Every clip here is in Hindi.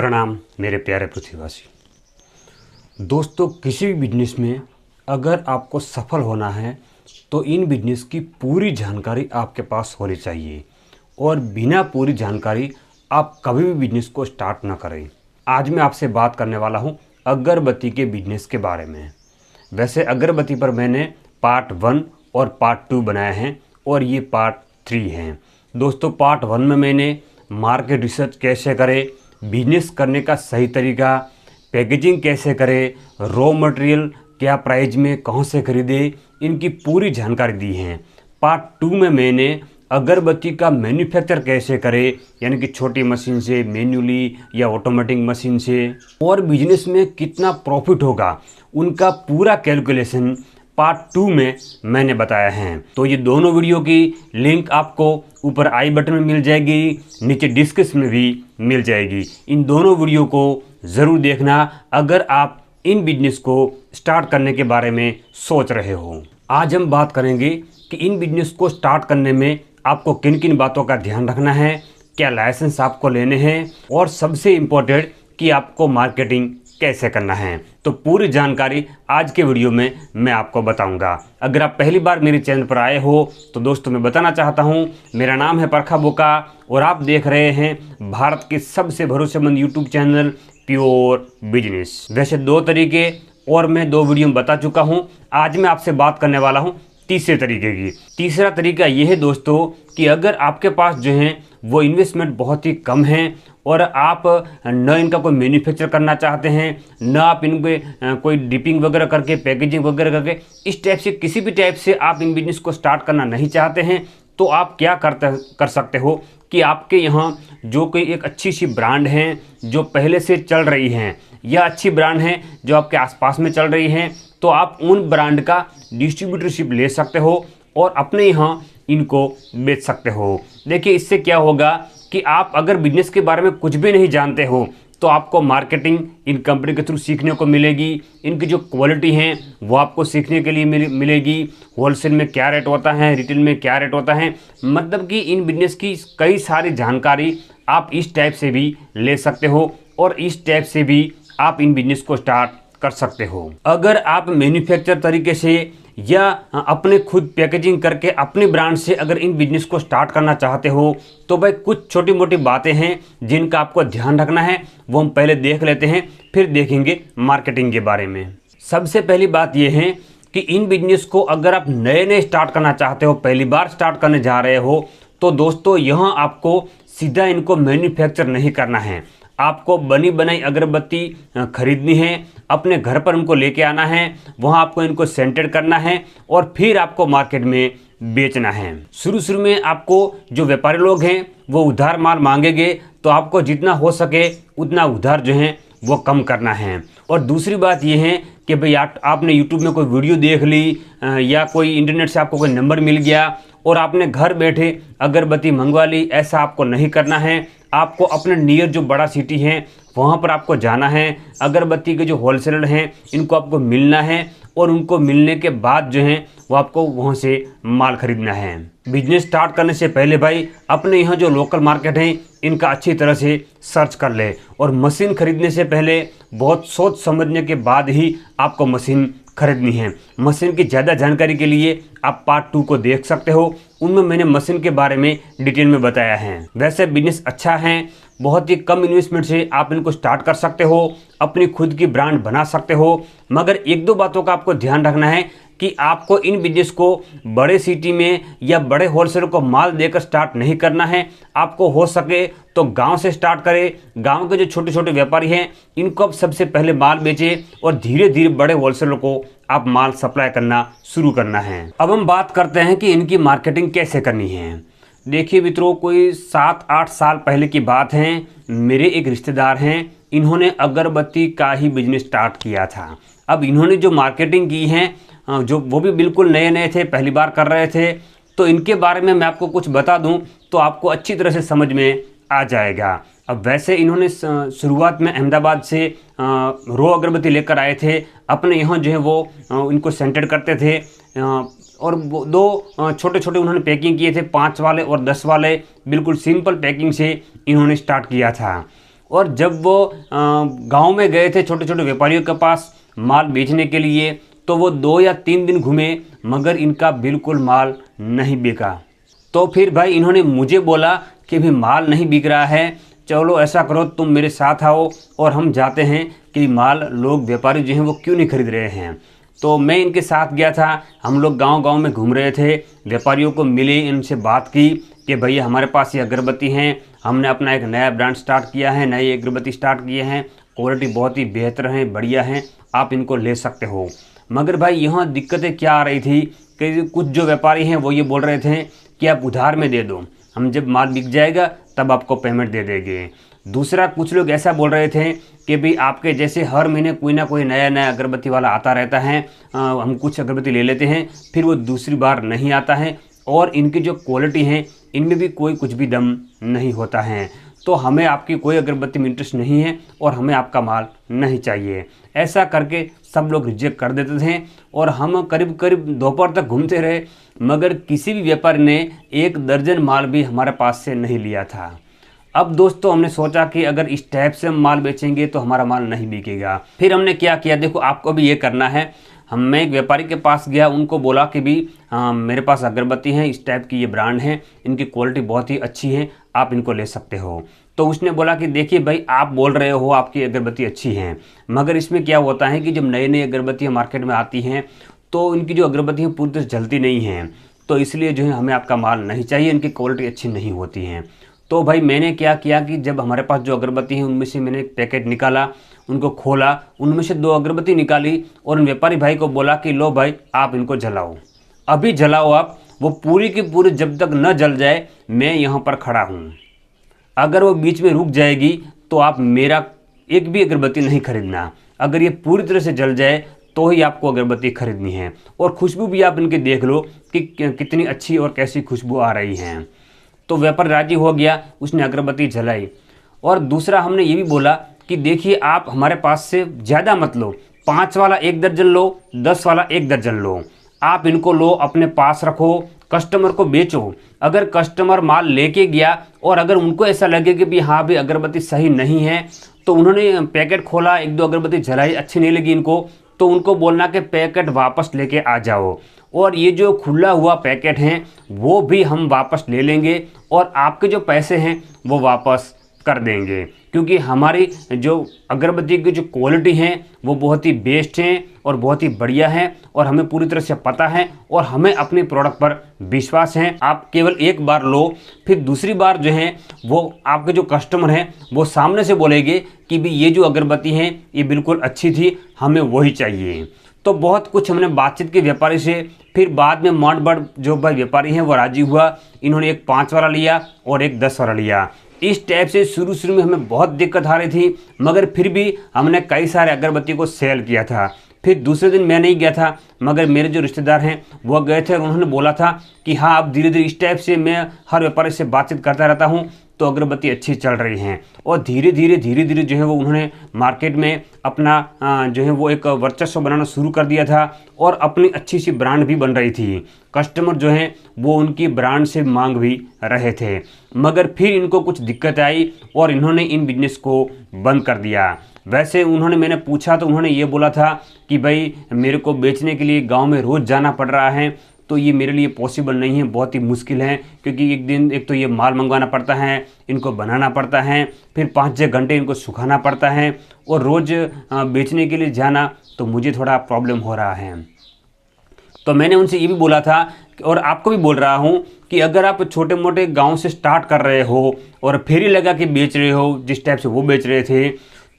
प्रणाम मेरे प्यारे पृथ्वीवासी दोस्तों। किसी भी बिजनेस में अगर आपको सफल होना है तो इन बिजनेस की पूरी जानकारी आपके पास होनी चाहिए और बिना पूरी जानकारी आप कभी भी बिजनेस को स्टार्ट ना करें। आज मैं आपसे बात करने वाला हूं अगरबत्ती के बिजनेस के बारे में। वैसे अगरबत्ती पर मैंने पार्ट 1 और पार्ट 2 बनाए हैं और ये पार्ट 3 हैं। दोस्तों पार्ट 1 में मैंने मार्केट रिसर्च कैसे करें, बिजनेस करने का सही तरीका, पैकेजिंग कैसे करें, रॉ मटेरियल क्या प्राइस में कहाँ से खरीदे, इनकी पूरी जानकारी दी है। पार्ट 2 में मैंने अगरबत्ती का मैन्युफैक्चर कैसे करें, यानी कि छोटी मशीन से, मैन्युअली या ऑटोमेटिक मशीन से, और बिजनेस में कितना प्रॉफिट होगा उनका पूरा कैलकुलेशन पार्ट 2 में मैंने बताया है। तो ये दोनों वीडियो की लिंक आपको ऊपर आई बटन में मिल जाएगी, नीचे डिस्क्रिप्शन में भी मिल जाएगी। इन दोनों वीडियो को ज़रूर देखना अगर आप इन बिजनेस को स्टार्ट करने के बारे में सोच रहे हो। आज हम बात करेंगे कि इन बिजनेस को स्टार्ट करने में आपको किन किन बातों का ध्यान रखना है, क्या लाइसेंस आपको लेने हैं, और सबसे इम्पोर्टेंट कि आपको मार्केटिंग कैसे करना है। तो पूरी जानकारी आज के वीडियो में मैं आपको बताऊंगा। अगर आप पहली बार मेरे चैनल पर आए हो तो दोस्तों मैं बताना चाहता हूं, मेरा नाम है परखा बोका और आप देख रहे हैं भारत के सबसे भरोसेमंद यूट्यूब चैनल प्योर बिजनेस। वैसे 2 तरीके और मैं 2 वीडियो में बता चुका हूँ। आज मैं आपसे बात करने वाला हूँ तीसरे तरीके की। तीसरा तरीका ये है दोस्तों कि अगर आपके पास जो है वो इन्वेस्टमेंट बहुत ही कम है और आप न इनका कोई मैन्युफैक्चर करना चाहते हैं, न आप इनके कोई डिपिंग वगैरह करके, पैकेजिंग वगैरह करके, इस टाइप से किसी भी टाइप से आप इन बिजनेस को स्टार्ट करना नहीं चाहते हैं, तो आप क्या कर सकते हो कि आपके यहाँ जो कोई एक अच्छी सी ब्रांड है जो पहले से चल रही हैं या अच्छी ब्रांड है जो आपके आसपास में चल रही हैं, तो आप उन ब्रांड का डिस्ट्रीब्यूटरशिप ले सकते हो और अपने यहाँ इनको बेच सकते हो। देखिए इससे क्या होगा कि आप अगर बिजनेस के बारे में कुछ भी नहीं जानते हो तो आपको मार्केटिंग इन कंपनी के थ्रू सीखने को मिलेगी। इनकी जो क्वालिटी हैं वो आपको सीखने के लिए मिलेगी। होलसेल में क्या रेट होता है, रिटेल में क्या रेट होता है, मतलब कि इन बिजनेस की कई सारी जानकारी आप इस टाइप से भी ले सकते हो और इस टाइप से भी आप इन बिजनेस को स्टार्ट कर सकते हो। अगर आप मैन्युफैक्चर तरीके से या अपने खुद पैकेजिंग करके अपनी ब्रांड से अगर इन बिजनेस को स्टार्ट करना चाहते हो तो भाई कुछ छोटी मोटी बातें हैं जिनका आपको ध्यान रखना है, वो हम पहले देख लेते हैं, फिर देखेंगे मार्केटिंग के बारे में। सबसे पहली बात यह है कि इन बिजनेस को अगर आप नए स्टार्ट करना चाहते हो, पहली बार स्टार्ट करने जा रहे हो, तो दोस्तों यहाँ आपको सीधा इनको मैन्युफैक्चर नहीं करना है। आपको बनी बनाई अगरबत्ती खरीदनी है, अपने घर पर उनको लेके आना है, वहाँ आपको इनको सेंटेड करना है और फिर आपको मार्केट में बेचना है। शुरू में आपको जो व्यापारी लोग हैं वो उधार माल मांगेंगे, तो आपको जितना हो सके उतना उधार जो है वो कम करना है। और दूसरी बात ये है कि भाई आपने यूट्यूब में कोई वीडियो देख ली या कोई इंटरनेट से आपको कोई नंबर मिल गया और आपने घर बैठे अगरबत्ती मंगवा ली, ऐसा आपको नहीं करना है। आपको अपने नियर जो बड़ा सिटी है वहाँ पर आपको जाना है, अगरबत्ती के जो होलसेलर हैं इनको आपको मिलना है और उनको मिलने के बाद जो है वो आपको वहाँ से माल खरीदना है। बिजनेस स्टार्ट करने से पहले भाई अपने यहाँ जो लोकल मार्केट है इनका अच्छी तरह से सर्च कर ले और मशीन खरीदने से पहले बहुत सोच समझने के बाद ही आपको मशीन खरीदनी है। मशीन की ज़्यादा जानकारी के लिए आप पार्ट 2 को देख सकते हो, उनमें मैंने मशीन के बारे में डिटेल में बताया है। वैसे बिजनेस अच्छा है, बहुत ही कम इन्वेस्टमेंट से आप इनको स्टार्ट कर सकते हो, अपनी खुद की ब्रांड बना सकते हो, मगर 1-2 बातों का आपको ध्यान रखना है कि आपको इन बिजनेस को बड़े सिटी में या बड़े होलसेलर को माल देकर स्टार्ट नहीं करना है। आपको हो सके तो गांव से स्टार्ट करें। गांव के जो छोटे छोटे व्यापारी हैं इनको अब सबसे पहले माल बेचें और धीरे धीरे बड़े होलसेलर को आप माल सप्लाई करना शुरू करना है। अब हम बात करते हैं कि इनकी मार्केटिंग कैसे करनी है। देखिए मित्रों, कोई 7-8 साल पहले की बात है, मेरे एक रिश्तेदार हैं, इन्होंने अगरबत्ती का ही बिजनेस स्टार्ट किया था। अब इन्होंने जो मार्केटिंग की है, जो वो भी बिल्कुल नए थे, पहली बार कर रहे थे, तो इनके बारे में मैं आपको कुछ बता दूं तो आपको अच्छी तरह से समझ में आ जाएगा। अब वैसे इन्होंने शुरुआत में अहमदाबाद से रो अगरबत्ती लेकर आए थे, अपने यहाँ जो है वो इनको सेंटेड करते थे और 2 छोटे छोटे उन्होंने पैकिंग किए थे, 5 वाले और 10 वाले, बिल्कुल सिंपल पैकिंग से इन्होंने स्टार्ट किया था। और जब वो गांव में गए थे छोटे छोटे व्यापारियों के पास माल बेचने के लिए, तो वो 2 या 3 दिन घूमे मगर इनका बिल्कुल माल नहीं बिका। तो फिर भाई इन्होंने मुझे बोला कि भी माल नहीं बिक रहा है, चलो ऐसा करो तुम मेरे साथ आओ और हम जाते हैं कि माल लोग व्यापारी जो हैं वो क्यों नहीं खरीद रहे हैं। तो मैं इनके साथ गया था। हम लोग गांव-गांव में घूम रहे थे, व्यापारियों को मिले, इनसे बात की कि भैया हमारे पास ये अगरबत्ती हैं, हमने अपना एक नया ब्रांड स्टार्ट किया है, नई अगरबत्ती स्टार्ट किए हैं, क्वालिटी बहुत ही बेहतर है, बढ़िया है, आप इनको ले सकते हो। मगर भाई यहाँ दिक्कतें क्या आ रही थी कि कुछ जो व्यापारी हैं वो ये बोल रहे थे कि आप उधार में दे दो, हम जब माल बिक जाएगा तब आपको पेमेंट दे देंगे। दूसरा कुछ लोग ऐसा बोल रहे थे कि भाई आपके जैसे हर महीने कोई ना कोई नया नया अगरबत्ती वाला आता रहता है, हम कुछ अगरबत्ती ले लेते हैं फिर वो दूसरी बार नहीं आता है और इनकी जो क्वालिटी है इनमें भी कोई कुछ भी दम नहीं होता है, तो हमें आपकी कोई अगरबत्ती में इंटरेस्ट नहीं है और हमें आपका माल नहीं चाहिए। ऐसा करके सब लोग रिजेक्ट कर देते थे और हम करीब करीब दोपहर तक घूमते रहे मगर किसी भी व्यापारी ने 1 दर्जन माल भी हमारे पास से नहीं लिया था। अब दोस्तों हमने सोचा कि अगर इस टाइप से हम माल बेचेंगे तो हमारा माल नहीं बिकेगा। फिर हमने क्या किया, देखो आपको भी ये करना है। मैं एक व्यापारी के पास गया, उनको बोला कि भी मेरे पास अगरबत्ती है, इस टाइप की ये ब्रांड है, इनकी क्वालिटी बहुत ही अच्छी है, आप इनको ले सकते हो। तो उसने बोला कि देखिए भाई आप बोल रहे हो आपकी अगरबत्ती अच्छी है, मगर इसमें क्या होता है कि जब नई नई अगरबत्तियाँ मार्केट में आती हैं तो इनकी जो अगरबत्तियाँ पूरी तरह जलती नहीं हैं, तो इसलिए जो है हमें आपका माल नहीं चाहिए, इनकी क्वालिटी अच्छी नहीं होती है। तो भाई मैंने क्या किया कि जब हमारे पास जो अगरबत्ती है उनमें से मैंने एक पैकेट निकाला, उनको खोला, उनमें से 2 अगरबत्ती निकाली और उन व्यापारी भाई को बोला कि लो भाई आप इनको जलाओ, अभी जलाओ आप, वो पूरी की पूरी जब तक न जल जाए मैं यहाँ पर खड़ा हूँ। अगर वो बीच में रुक जाएगी तो आप मेरा एक भी अगरबत्ती नहीं खरीदना, अगर ये पूरी तरह से जल जाए तो ही आपको अगरबत्ती खरीदनी है। और खुशबू भी आप इनके देख लो कि कितनी अच्छी और कैसी खुशबू आ रही है। तो व्यापारी राजी हो गया, उसने अगरबत्ती जलाई। और दूसरा हमने ये भी बोला कि देखिए आप हमारे पास से ज़्यादा मत लो, 5 वाला 1 दर्जन लो, 10 वाला 1 दर्जन लो, आप इनको लो अपने पास रखो, कस्टमर को बेचो। अगर कस्टमर माल लेके गया और अगर उनको ऐसा लगे कि भी हाँ भी अगरबत्ती सही नहीं है, तो उन्होंने पैकेट खोला, 1-2 अगरबत्ती जलाई, अच्छी नहीं लगी इनको, तो उनको बोलना कि पैकेट वापस लेके आ जाओ और ये जो खुला हुआ पैकेट हैं वो भी हम वापस ले लेंगे और आपके जो पैसे हैं वो वापस कर देंगे, क्योंकि हमारी जो अगरबत्ती की जो क्वालिटी है वो बहुत ही बेस्ट है और बहुत ही बढ़िया है और हमें पूरी तरह से पता है और हमें अपने प्रोडक्ट पर विश्वास है। आप केवल एक बार लो, फिर दूसरी बार जो है वो आपके जो कस्टमर हैं वो सामने से बोलेंगे कि भी ये जो अगरबत्ती है ये बिल्कुल अच्छी थी, हमें वही चाहिए। तो बहुत कुछ हमने बातचीत की व्यापारी से, फिर बाद में मांडबड़ जो भाई व्यापारी हैं वो राजी हुआ, इन्होंने एक 5 वाला लिया और एक 10 वाला लिया। इस टाइप से शुरू में हमें बहुत दिक्कत आ रही थी मगर फिर भी हमने कई सारे अगरबत्ती को सेल किया था। फिर दूसरे दिन मैं नहीं गया था मगर मेरे जो रिश्तेदार हैं वो गए थे और उन्होंने बोला था कि हाँ अब धीरे धीरे इस टाइप से मैं हर व्यापारी से बातचीत करता रहता हूँ तो अगरबत्ती अच्छी चल रही हैं और धीरे धीरे जो है वो उन्होंने मार्केट में अपना जो है वो एक वर्चस्व बनाना शुरू कर दिया था और अपनी अच्छी सी ब्रांड भी बन रही थी। कस्टमर जो हैं वो उनकी ब्रांड से मांग भी रहे थे, मगर फिर इनको कुछ दिक्कत आई और इन्होंने इन बिजनेस को बंद कर दिया। वैसे उन्होंने, मैंने पूछा तो उन्होंने ये बोला था कि भाई मेरे को बेचने के लिए गांव में रोज़ जाना पड़ रहा है, तो ये मेरे लिए पॉसिबल नहीं है, बहुत ही मुश्किल है, क्योंकि एक तो ये माल मंगवाना पड़ता है, इनको बनाना पड़ता है, फिर 5-6 घंटे इनको सुखाना पड़ता है और रोज़ बेचने के लिए जाना, तो मुझे थोड़ा प्रॉब्लम हो रहा है। तो मैंने उनसे ये भी बोला था और आपको भी बोल रहा हूँ कि अगर आप छोटे मोटे गाँव से स्टार्ट कर रहे हो और फेरी लगा के बेच रहे हो जिस टाइप से वो बेच रहे थे,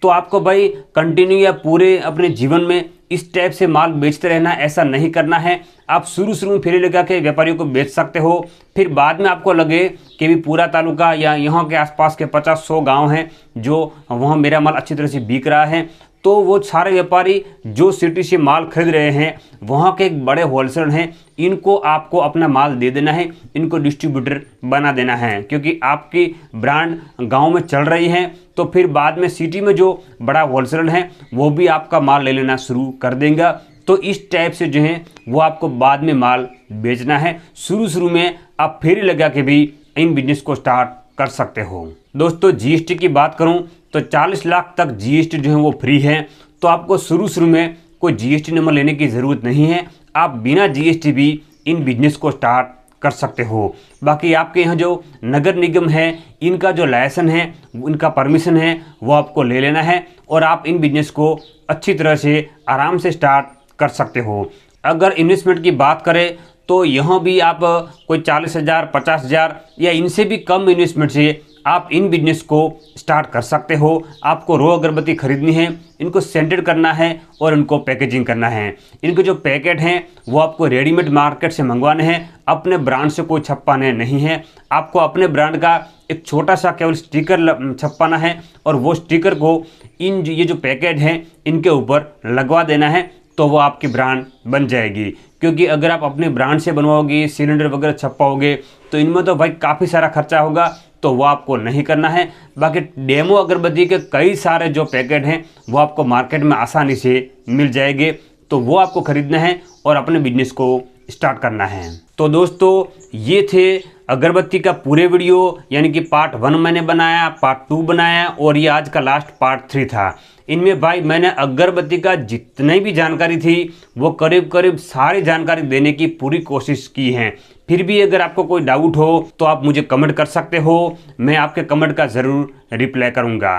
तो आपको भाई कंटिन्यू या पूरे अपने जीवन में इस टाइप से माल बेचते रहना, ऐसा नहीं करना है। आप शुरू में फेरी लगा के व्यापारियों को बेच सकते हो, फिर बाद में आपको लगे कि भी पूरा तालुका या यहाँ के आसपास के 50-100 गांव हैं जो वहाँ मेरा माल अच्छी तरह से बिक रहा है, तो वो सारे व्यापारी जो सिटी से माल खरीद रहे हैं वहाँ के एक बड़े होलसेलर हैं, इनको आपको अपना माल दे देना है, इनको डिस्ट्रीब्यूटर बना देना है, क्योंकि आपकी ब्रांड गांव में चल रही है तो फिर बाद में सिटी में जो बड़ा होलसेलर है वो भी आपका माल ले लेना शुरू कर देगा। तो इस टाइप से जो है वो आपको बाद में माल बेचना है, शुरू में आप फेरी लगा के भी इन बिजनेस को स्टार्ट कर सकते हो। दोस्तों जीएसटी की बात करूं तो 40 लाख तक जीएसटी जो है वो फ्री है। तो आपको शुरू में कोई जीएसटी नंबर लेने की ज़रूरत नहीं है, आप बिना जीएसटी भी इन बिजनेस को स्टार्ट कर सकते हो। बाकी आपके यहाँ जो नगर निगम है, इनका जो लाइसेंस है, इनका परमिशन है, वो आपको ले लेना है और आप इन बिजनेस को अच्छी तरह से आराम से स्टार्ट कर सकते हो। अगर इन्वेस्टमेंट की बात करें तो यहाँ भी आप कोई 40,000, 50,000 या इनसे भी कम इन्वेस्टमेंट से आप इन बिजनेस को स्टार्ट कर सकते हो। आपको रो अगरबत्ती खरीदनी है, इनको सेंटेड करना है और इनको पैकेजिंग करना है। इनके जो पैकेट हैं वो आपको रेडीमेड मार्केट से मंगवाने हैं, अपने ब्रांड से कोई छपवाने नहीं है। आपको अपने ब्रांड का एक छोटा सा केवल स्टिकर छपवाना है और वो स्टिकर को ये जो पैकेट हैं इनके ऊपर लगवा देना है, तो वो आपकी ब्रांड बन जाएगी। क्योंकि अगर आप अपने ब्रांड से बनवाओगे, सिलेंडर वगैरह छपवाओगे, तो इनमें तो भाई काफ़ी सारा खर्चा होगा, तो वो आपको नहीं करना है। बाकी डेमो अगरबत्ती के कई सारे जो पैकेट हैं वो आपको मार्केट में आसानी से मिल जाएंगे, तो वो आपको खरीदना है और अपने बिजनेस को स्टार्ट करना है। तो दोस्तों ये थे अगरबत्ती का पूरे वीडियो, यानी कि पार्ट 1 मैंने बनाया, पार्ट 2 बनाया और ये आज का लास्ट पार्ट 3 था। इनमें भाई मैंने अगरबत्ती का जितनी भी जानकारी थी वो करीब करीब सारी जानकारी देने की पूरी कोशिश की है। फिर भी अगर आपको कोई डाउट हो तो आप मुझे कमेंट कर सकते हो, मैं आपके कमेंट का ज़रूर रिप्लाई करूँगा।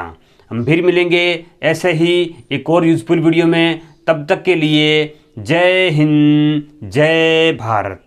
हम फिर मिलेंगे ऐसे ही एक और यूज़फुल वीडियो में, तब तक के लिए जय हिंद, जय भारत।